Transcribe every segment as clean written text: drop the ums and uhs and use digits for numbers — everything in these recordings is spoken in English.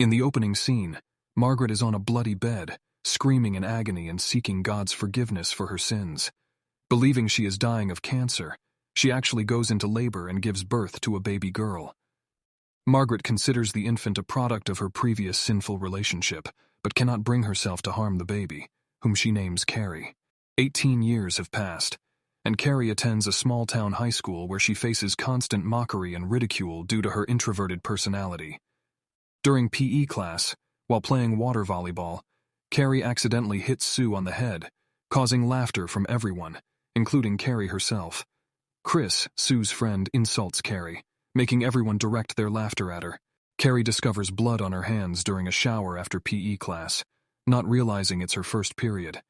In the opening scene, Margaret is on a bloody bed, screaming in agony and seeking God's forgiveness for her sins. Believing she is dying of cancer, she actually goes into labor and gives birth to a baby girl. Margaret considers the infant a product of her previous sinful relationship, but cannot bring herself to harm the baby, whom she names Carrie. 18 years have passed, and Carrie attends a small-town high school where she faces constant mockery and ridicule due to her introverted personality. During PE class, while playing water volleyball, Carrie accidentally hits Sue on the head, causing laughter from everyone, including Carrie herself. Chris, Sue's friend, insults Carrie, making everyone direct their laughter at her. Carrie discovers blood on her hands during a shower after PE class, not realizing it's her first period.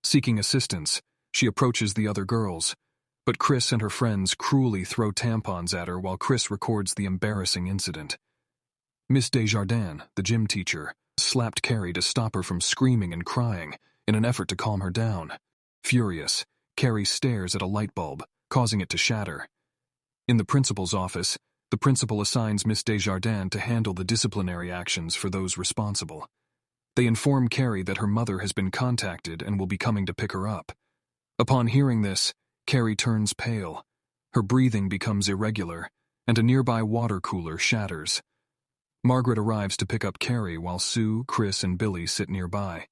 Seeking assistance, she approaches the other girls, but Chris and her friends cruelly throw tampons at her while Chris records the embarrassing incident. Miss Desjardins, the gym teacher, slapped Carrie to stop her from screaming and crying in an effort to calm her down. Furious, Carrie stares at a light bulb, causing it to shatter. In the principal's office, the principal assigns Miss Desjardins to handle the disciplinary actions for those responsible. They inform Carrie that her mother has been contacted and will be coming to pick her up. Upon hearing this, Carrie turns pale. Her breathing becomes irregular, and a nearby water cooler shatters. Margaret arrives to pick up Carrie while Sue, Chris, and Billy sit nearby.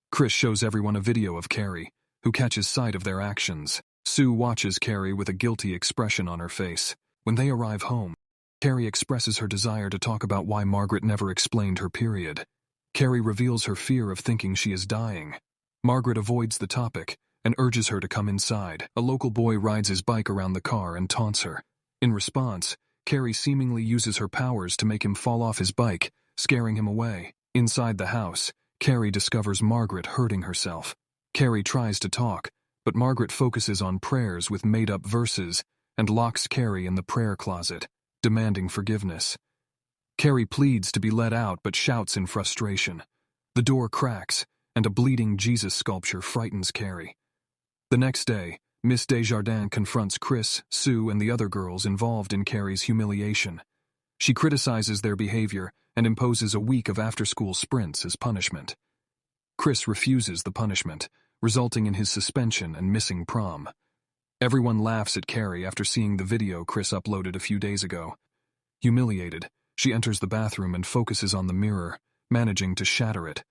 Chris shows everyone a video of Carrie, who catches sight of their actions. Sue watches Carrie with a guilty expression on her face. When they arrive home, Carrie expresses her desire to talk about why Margaret never explained her period. Carrie reveals her fear of thinking she is dying. Margaret avoids the topic and urges her to come inside. A local boy rides his bike around the car and taunts her. In response, Carrie seemingly uses her powers to make him fall off his bike, scaring him away. Inside the house, Carrie discovers Margaret hurting herself. Carrie tries to talk, but Margaret focuses on prayers with made-up verses and locks Carrie in the prayer closet, demanding forgiveness. Carrie pleads to be let out but shouts in frustration. The door cracks, and a bleeding Jesus sculpture frightens Carrie. The next day, Miss Desjardins confronts Chris, Sue, and the other girls involved in Carrie's humiliation. She criticizes their behavior and imposes a week of after-school sprints as punishment. Chris refuses the punishment, resulting in his suspension and missing prom. Everyone laughs at Carrie after seeing the video Chris uploaded a few days ago. Humiliated, she enters the bathroom and focuses on the mirror, managing to shatter it.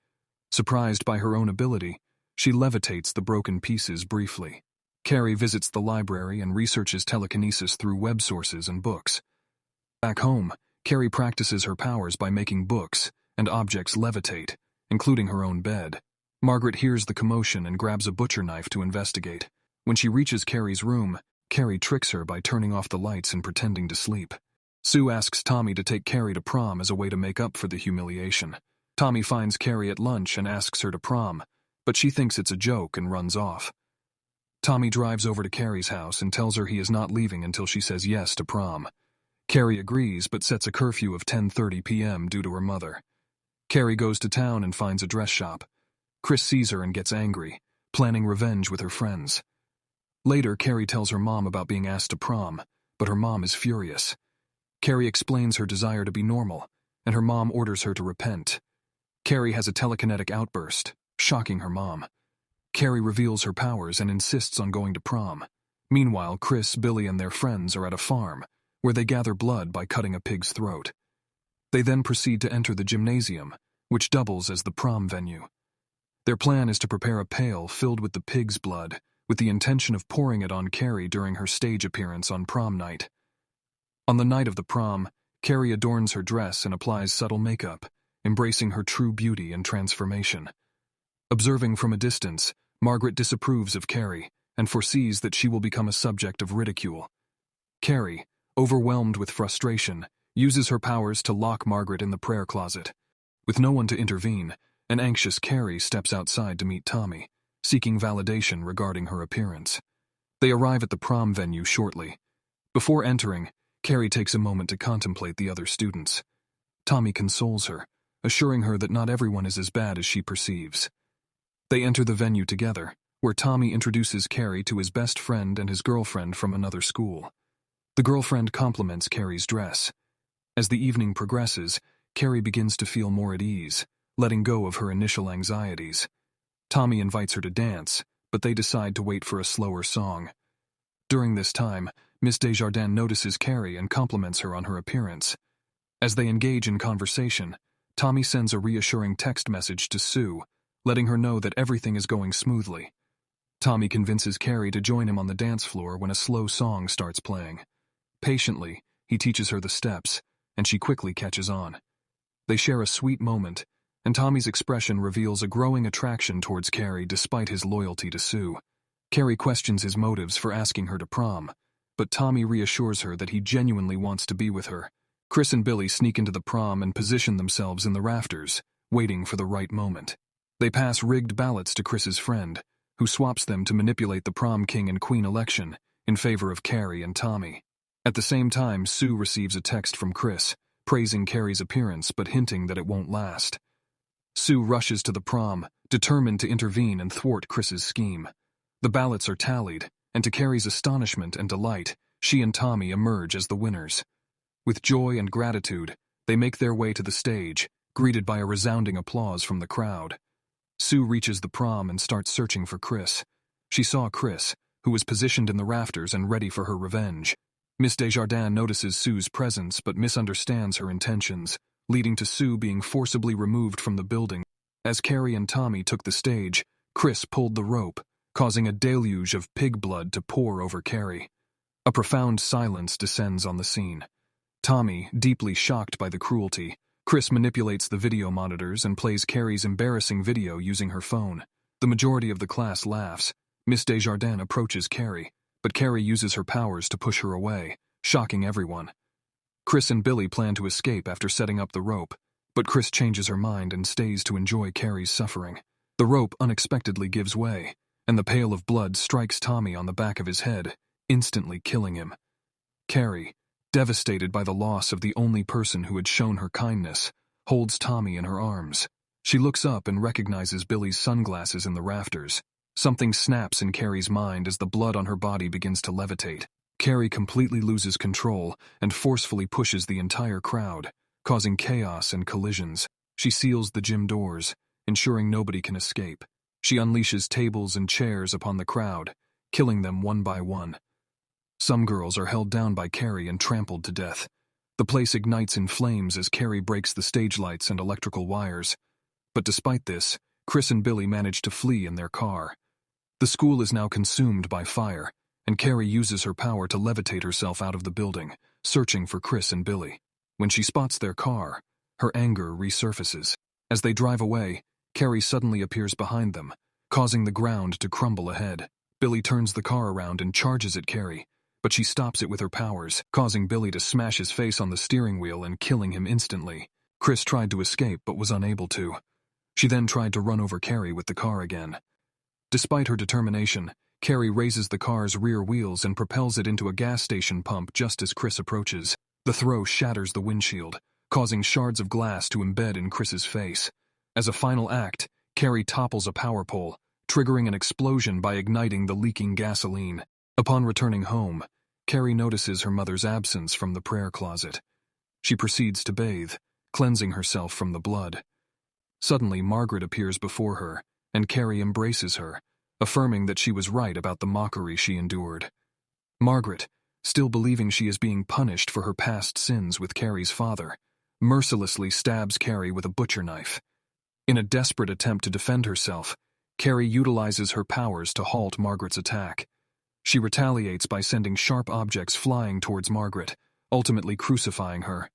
Surprised by her own ability, she levitates the broken pieces briefly. Carrie visits the library and researches telekinesis through web sources and books. Back home, Carrie practices her powers by making books and objects levitate, including her own bed. Margaret hears the commotion and grabs a butcher knife to investigate. When she reaches Carrie's room, Carrie tricks her by turning off the lights and pretending to sleep. Sue asks Tommy to take Carrie to prom as a way to make up for the humiliation. Tommy finds Carrie at lunch and asks her to prom, but she thinks it's a joke and runs off. Tommy drives over to Carrie's house and tells her he is not leaving until she says yes to prom. Carrie agrees but sets a curfew of 10:30 p.m. due to her mother. Carrie goes to town and finds a dress shop. Chris sees her and gets angry, planning revenge with her friends. Later, Carrie tells her mom about being asked to prom, but her mom is furious. Carrie explains her desire to be normal, and her mom orders her to repent. Carrie has a telekinetic outburst, shocking her mom. Carrie reveals her powers and insists on going to prom. Meanwhile, Chris, Billy, and their friends are at a farm, where they gather blood by cutting a pig's throat. They then proceed to enter the gymnasium, which doubles as the prom venue. Their plan is to prepare a pail filled with the pig's blood, with the intention of pouring it on Carrie during her stage appearance on prom night. On the night of the prom, Carrie adorns her dress and applies subtle makeup, embracing her true beauty and transformation. Observing from a distance, Margaret disapproves of Carrie and foresees that she will become a subject of ridicule. Carrie, overwhelmed with frustration, uses her powers to lock Margaret in the prayer closet. With no one to intervene, an anxious Carrie steps outside to meet Tommy, seeking validation regarding her appearance. They arrive at the prom venue shortly. Before entering, Carrie takes a moment to contemplate the other students. Tommy consoles her, assuring her that not everyone is as bad as she perceives. They enter the venue together, where Tommy introduces Carrie to his best friend and his girlfriend from another school. The girlfriend compliments Carrie's dress. As the evening progresses, Carrie begins to feel more at ease, letting go of her initial anxieties. Tommy invites her to dance, but they decide to wait for a slower song. During this time, Miss Desjardins notices Carrie and compliments her on her appearance. As they engage in conversation, Tommy sends a reassuring text message to Sue, letting her know that everything is going smoothly. Tommy convinces Carrie to join him on the dance floor when a slow song starts playing. Patiently, he teaches her the steps, and she quickly catches on. They share a sweet moment, and Tommy's expression reveals a growing attraction towards Carrie despite his loyalty to Sue. Carrie questions his motives for asking her to prom, but Tommy reassures her that he genuinely wants to be with her. Chris and Billy sneak into the prom and position themselves in the rafters, waiting for the right moment. They pass rigged ballots to Chris's friend, who swaps them to manipulate the prom king and queen election in favor of Carrie and Tommy. At the same time, Sue receives a text from Chris, praising Carrie's appearance but hinting that it won't last. Sue rushes to the prom, determined to intervene and thwart Chris's scheme. The ballots are tallied, and to Carrie's astonishment and delight, she and Tommy emerge as the winners. With joy and gratitude, they make their way to the stage, greeted by a resounding applause from the crowd. Sue reaches the prom and starts searching for Chris. She saw Chris, who was positioned in the rafters and ready for her revenge. Miss Desjardins notices Sue's presence but misunderstands her intentions, leading to Sue being forcibly removed from the building. As Carrie and Tommy took the stage, Chris pulled the rope, causing a deluge of pig blood to pour over Carrie. A profound silence descends on the scene. Tommy, deeply shocked by the cruelty, Chris manipulates the video monitors and plays Carrie's embarrassing video using her phone. The majority of the class laughs. Miss Desjardins approaches Carrie, but Carrie uses her powers to push her away, shocking everyone. Chris and Billy plan to escape after setting up the rope, but Chris changes her mind and stays to enjoy Carrie's suffering. The rope unexpectedly gives way, and the pail of blood strikes Tommy on the back of his head, instantly killing him. Carrie, devastated by the loss of the only person who had shown her kindness, holds Tommy in her arms. She looks up and recognizes Billy's sunglasses in the rafters. Something snaps in Carrie's mind as the blood on her body begins to levitate. Carrie completely loses control and forcefully pushes the entire crowd, causing chaos and collisions. She seals the gym doors, ensuring nobody can escape. She unleashes tables and chairs upon the crowd, killing them one by one. Some girls are held down by Carrie and trampled to death. The place ignites in flames as Carrie breaks the stage lights and electrical wires. But despite this, Chris and Billy manage to flee in their car. The school is now consumed by fire, and Carrie uses her power to levitate herself out of the building, searching for Chris and Billy. When she spots their car, her anger resurfaces. As they drive away, Carrie suddenly appears behind them, causing the ground to crumble ahead. Billy turns the car around and charges at Carrie, but she stops it with her powers, causing Billy to smash his face on the steering wheel and killing him instantly. Chris tried to escape but was unable to. She then tried to run over Carrie with the car again. Despite her determination, Carrie raises the car's rear wheels and propels it into a gas station pump just as Chris approaches. The throw shatters the windshield, causing shards of glass to embed in Chris's face. As a final act, Carrie topples a power pole, triggering an explosion by igniting the leaking gasoline. Upon returning home, Carrie notices her mother's absence from the prayer closet. She proceeds to bathe, cleansing herself from the blood. Suddenly, Margaret appears before her, and Carrie embraces her, affirming that she was right about the mockery she endured. Margaret, still believing she is being punished for her past sins with Carrie's father, mercilessly stabs Carrie with a butcher knife. In a desperate attempt to defend herself, Carrie utilizes her powers to halt Margaret's attack. She retaliates by sending sharp objects flying towards Margaret, ultimately crucifying her.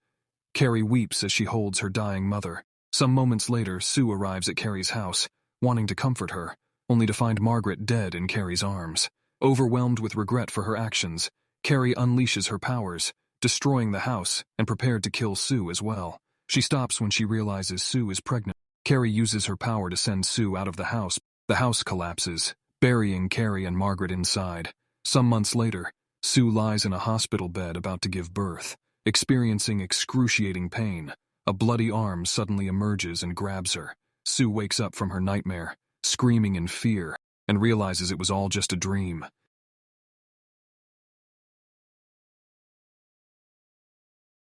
Carrie weeps as she holds her dying mother. Some moments later, Sue arrives at Carrie's house, wanting to comfort her, only to find Margaret dead in Carrie's arms. Overwhelmed with regret for her actions, Carrie unleashes her powers, destroying the house and prepared to kill Sue as well. She stops when she realizes Sue is pregnant. Carrie uses her power to send Sue out of the house. The house collapses, burying Carrie and Margaret inside. Some months later, Sue lies in a hospital bed about to give birth, experiencing excruciating pain. A bloody arm suddenly emerges and grabs her. Sue wakes up from her nightmare, screaming in fear, and realizes it was all just a dream.